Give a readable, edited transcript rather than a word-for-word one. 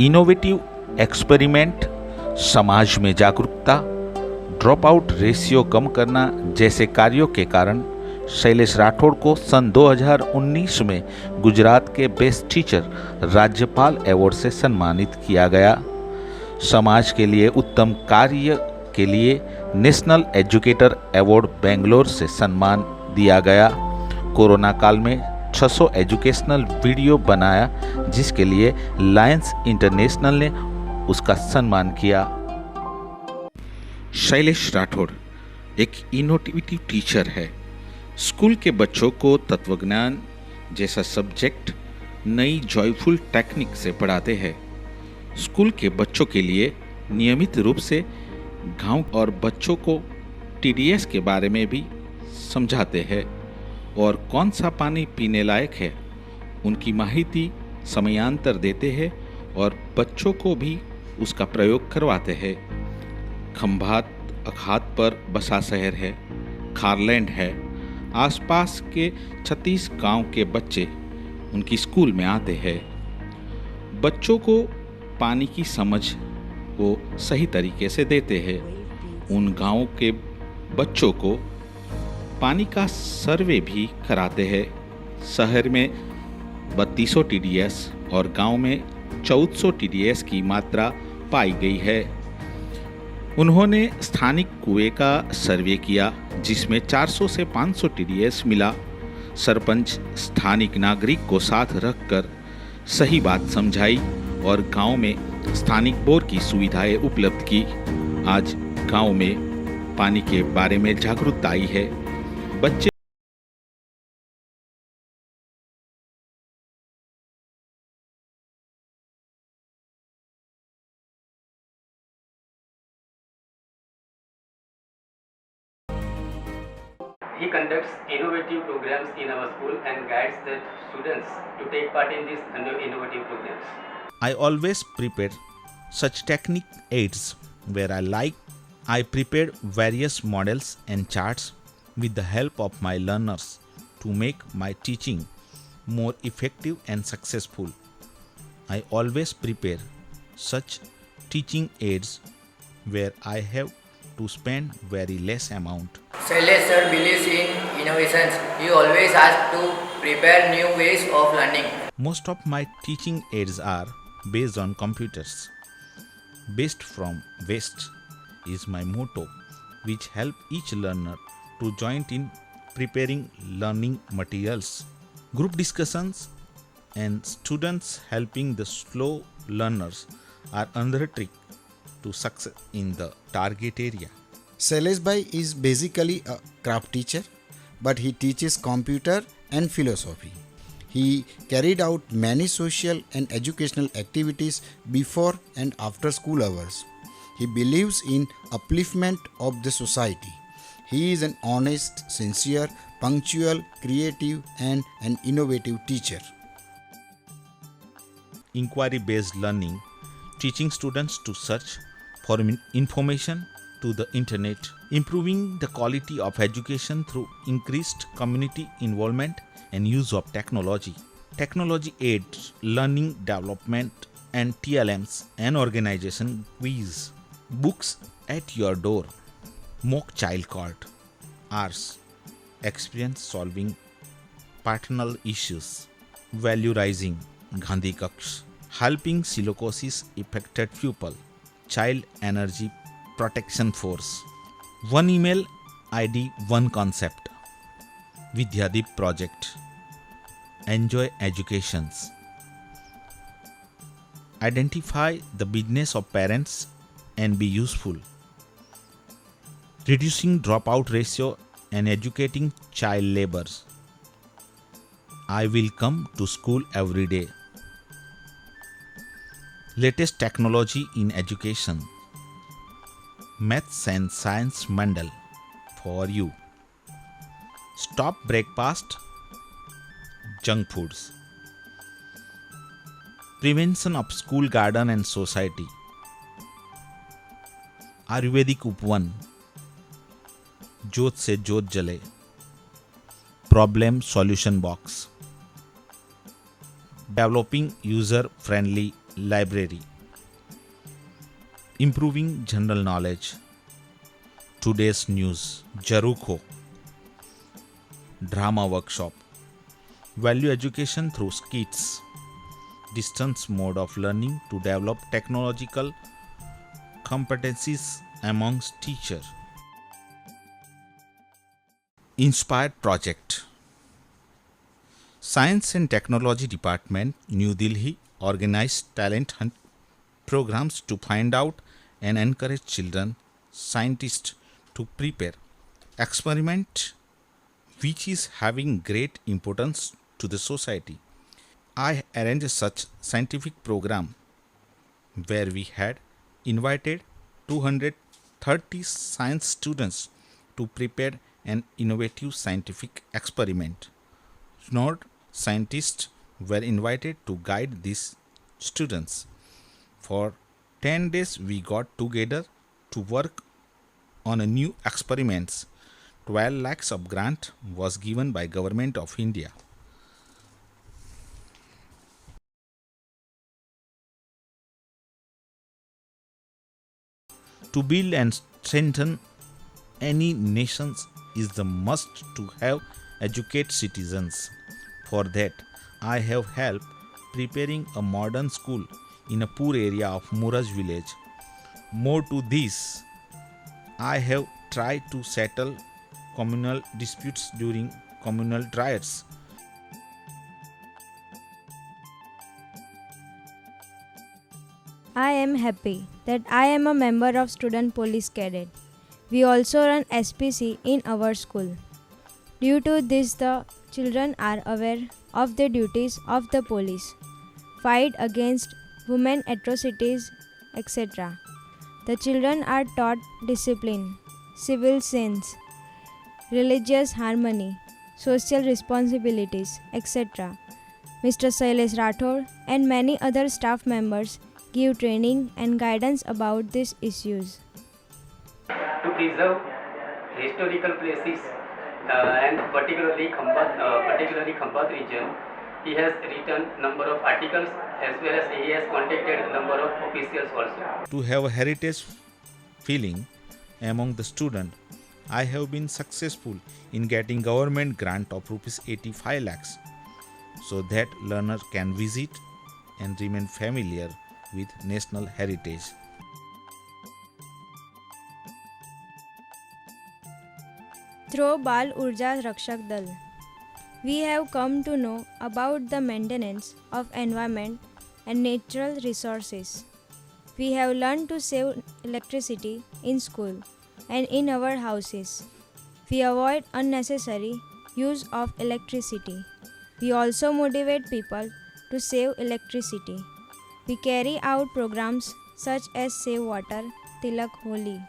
Innovative experiment, समाज में जागरूकता, ड्रॉप आउट रेशियो कम करना जैसे कार्यों के कारण शैलेश राठौड़ को सन 2019 में गुजरात के बेस्ट टीचर राज्यपाल अवार्ड से सम्मानित किया गया। समाज के लिए उत्तम कार्य के लिए नेशनल एजुकेटर अवार्ड बेंगलोर से सम्मान दिया गया। कोरोना काल में 600 एजुकेशनल वीडियो बनाया जिसके लिए लायंस इंटरनेशनल ने उसका सम्मान किया। शैलेश राठौड़ एक इनोवेटिव टीचर है। स्कूल के बच्चों को तत्वज्ञान जैसा सब्जेक्ट नई जॉयफुल टेक्निक से पढ़ाते हैं। स्कूल के बच्चों के लिए नियमित रूप से गांव और बच्चों को टीडीएस के बारे में भी समझाते हैं और कौन सा पानी पीने लायक है उनकी माहिती समयांतर देते हैं और बच्चों को भी उसका प्रयोग करवाते हैं। खंभात अखात पर बसा शहर है, खारलैंड है। आसपास के 36 गांव के बच्चे उनकी स्कूल में आते हैं। बच्चों को पानी की समझ वो सही तरीके से देते हैं। उन गांवों के बच्चों को पानी का सर्वे भी कराते हैं। शहर में 3200 टीडीएस और गांव में 1400 टीडीएस की मात्रा पाई गई है। उन्होंने स्थानिक कुएं का सर्वे किया जिसमें 400 से 500 टीडीएस मिला। सरपंच स्थानिक नागरिक को साथ रखकर सही बात समझाई और गांव में स्थानिक बोर की सुविधाएं उपलब्ध की। आज गांव में पानी के बारे में जागरूकता आई है। बच्चे He conducts innovative programs in our school and guides the students to take part in these innovative programs. I always prepare such technique aids where I prepared various models and charts with the help of my learners to make my teaching more effective and successful. I always prepare such teaching aids where I have to spend very less amount. Shailesh sir believes in innovations. He always asks to prepare new ways of learning. Most of my teaching aids are based on computers. Best from West is my motto, which help each learner to join in preparing learning materials. Group discussions and students helping the slow learners are another trick to success in the target area. Shailesh Bhai is basically a craft teacher, but he teaches computer and philosophy. He carried out many social and educational activities before and after school hours. He believes in upliftment of the society. He is an honest, sincere, punctual, creative and an innovative teacher. Inquiry-based learning, teaching students to search for information to the internet, improving the quality of education through increased community involvement and use of technology. Technology aids learning development and TLMs and organization quiz. Books at your door. Mock child court. Hours. Experience solving paternal issues. Value rising. Gandhi Kaksh. Helping silicosis affected pupil. Child Energy Protection Force. One email ID, one concept. Vidyadeep project. Enjoy educations. Identify the business of parents and be useful. Reducing dropout ratio and educating child labors. I will come to school every day. Latest technology in education. Maths and Science Mandal for you. Stop breakfast junk foods. Prevention of school garden and society. Ayurvedic उपवन. जोत से जोत जले. Problem solution box. Developing user friendly library, improving general knowledge, today's news, Jaruko, drama workshop, value education through skits, distance mode of learning to develop technological competencies amongst teachers. Inspired project. Science and Technology Department, New Delhi organized talent hunt programs to find out and encourage children scientists to prepare experiment which is having great importance to the society. I arranged such scientific program where we had invited 230 science students to prepare an innovative scientific experiment. Nord scientists were invited to guide these students. For 10 days we got together to work on a new experiments. 12 lakhs of grant was given by Government of India. To build and strengthen any nation is the must to have educate citizens. For that, I have helped preparing a modern school in a poor area of Muraj village. More to this, I have tried to settle communal disputes during communal riots. I am happy that I am a member of Student Police Cadet. We also run SPC in our school. Due to this, the children are aware of the duties of the police, fight against women atrocities, etc. The children are taught discipline, civil sense, religious harmony, social responsibilities, etc. Mr. Sailesh Rathod and many other staff members give training and guidance about these issues. To preserve historical places and particularly Khambat region, he has written number of articles as well as he has contacted number of officials also. To have a heritage feeling among the student, I have been successful in getting government grant of rupees 85 lakhs so that learner can visit and remain familiar with national heritage. Through Bal Urja Rakshak Dal, we have come to know about the maintenance of environment and natural resources. We have learned to save electricity in school and in our houses. We avoid unnecessary use of electricity. We also motivate people to save electricity. We carry out programs such as Save Water, Tilak Holi.